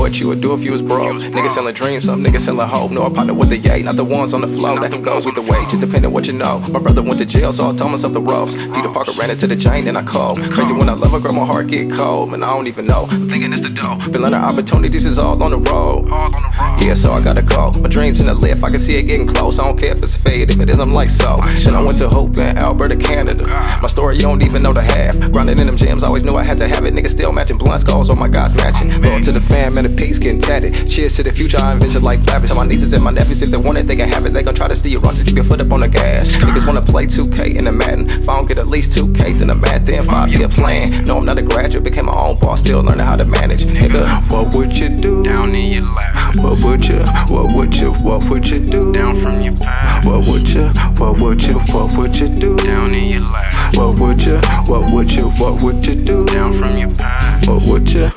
what you would do if you was broke. Niggas selling dreams, some niggas selling hope. No, I partner with the yay, not the ones on the flow that can go with the weight, just depending what you know. My brother went to jail, so I told myself the ropes. Peter Parker ran into the chain, then I called. Crazy when I love a girl, my heart get cold, man, I don't even know. I'm thinking it's the dough. Been learning opportunities is all on the road. Yeah, so I gotta go. My dreams in the lift, I can see it getting close. I don't care if it's fade, if it is, I'm like so. Then I went to Hope in Alberta, Canada. My story you don't even know the half. Grinding in them gyms, always knew I had to have it. Niggas still matching blunt skulls, oh my God's matching. Loyal to the fam, man, the peace getting tatted. Cheers to the future, I envision like Flapping. Tell my nieces and my nephews if they want it, they can have it. They gon' try to steal you wrong, just keep your foot up on the gas. Niggas wanna play 2K in the Madden. If I don't get at least 2K, then I'm mad, then 5-year plan. No, I'm not a graduate, became my own boss, still learning how to manage. Nigga, what would you do? Down in your lap. What would you do? Down from your past. What would you do? Down in your lap. What would you do? Down from your past. What would you?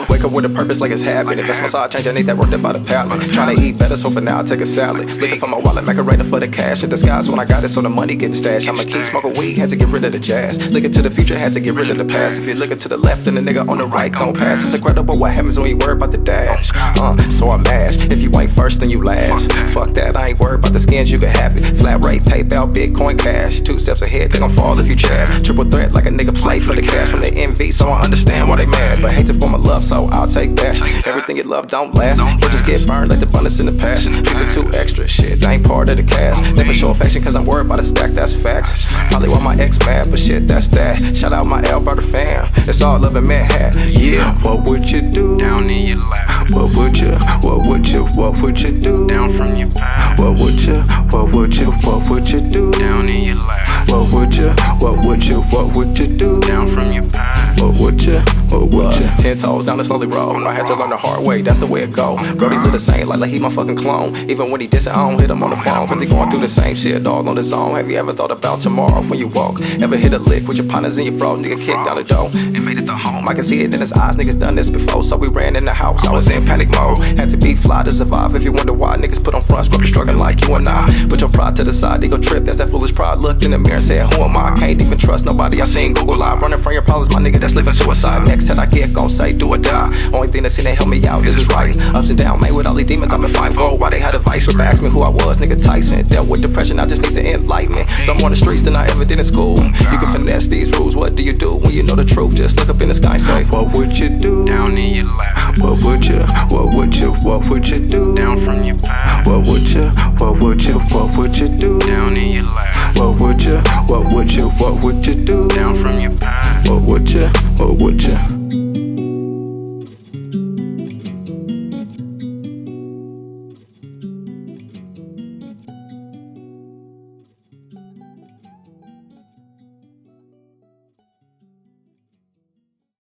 Wake up with a purpose like it's habit. Invest my side change, I need that worked up by the pallet. Trying to eat better, so for now I take a salad. Looking for my wallet, Macarena for the cash. In disguise when I got it, so the money getting stashed. I'ma keep smoking weed, had to get rid of the jazz. Looking to the future, had to get rid of the past. If you're looking to the left, then the nigga on the right gon' pass. It's incredible what happens when you worry about the dash. So I mash. If you ain't first, then you last. Fuck that, I ain't worried about the skins, you can have it. Flat rate, PayPal, Bitcoin, cash. 2 steps ahead, they gon' fall if you chat. Triple threat like a nigga play for the cash from the envy, so I understand why they mad. But hate to form a love, so I'll take that. Everything you love don't last. You'll just get burned like the abundance in the past. People too extra shit, they ain't part of the cast. Never show affection cause I'm worried about a stack, that's facts. Probably why my ex mad, but shit, that's that. Shout out my Alberta fam, it's all love in Manhattan. Yeah, what would you do? Down in your lap. What would you do? Down from your past. What would you do? Down in your lap. What would you do? Down from your past. What would you? 10 toes down the slowly roll. I had to learn the hard way, that's the way it go. Brody live the same like he my fucking clone. Even when he dissing, I don't hit him on the phone, cause he going through the same shit all on his own. Have you ever thought about tomorrow when you walk? Ever hit a lick with your partners in your throat? Nigga kicked down the door and made it to home. I can see it in his eyes, niggas done this before. So we ran in the house, I was in panic mode. Had to be fly to survive. If you wonder why niggas put on fronts, but be struggling like you and I. Put your pride to the side, they go trip. That's that foolish pride. Looked in the mirror and said, who am I? Can't even trust nobody. I seen Google Live. Running from your problems, my nigga, that's living suicide. Next head I get, gon' say do or die. Only thing that seen they help me out, this is writing. Ups and down, made with all these demons, I've been fighting for. Why they had advice, but asked me who I was, nigga Tyson. Dealt with depression, I just need the enlightenment. Done more on the streets than I ever did in school. You can finesse these rules, what do you do when you know the truth? Just look up in the sky and say, what would you do? Down in your lap. What would you do? Down from your past. What would you do? Down in your lap. What would you do? Down from your past. What would you?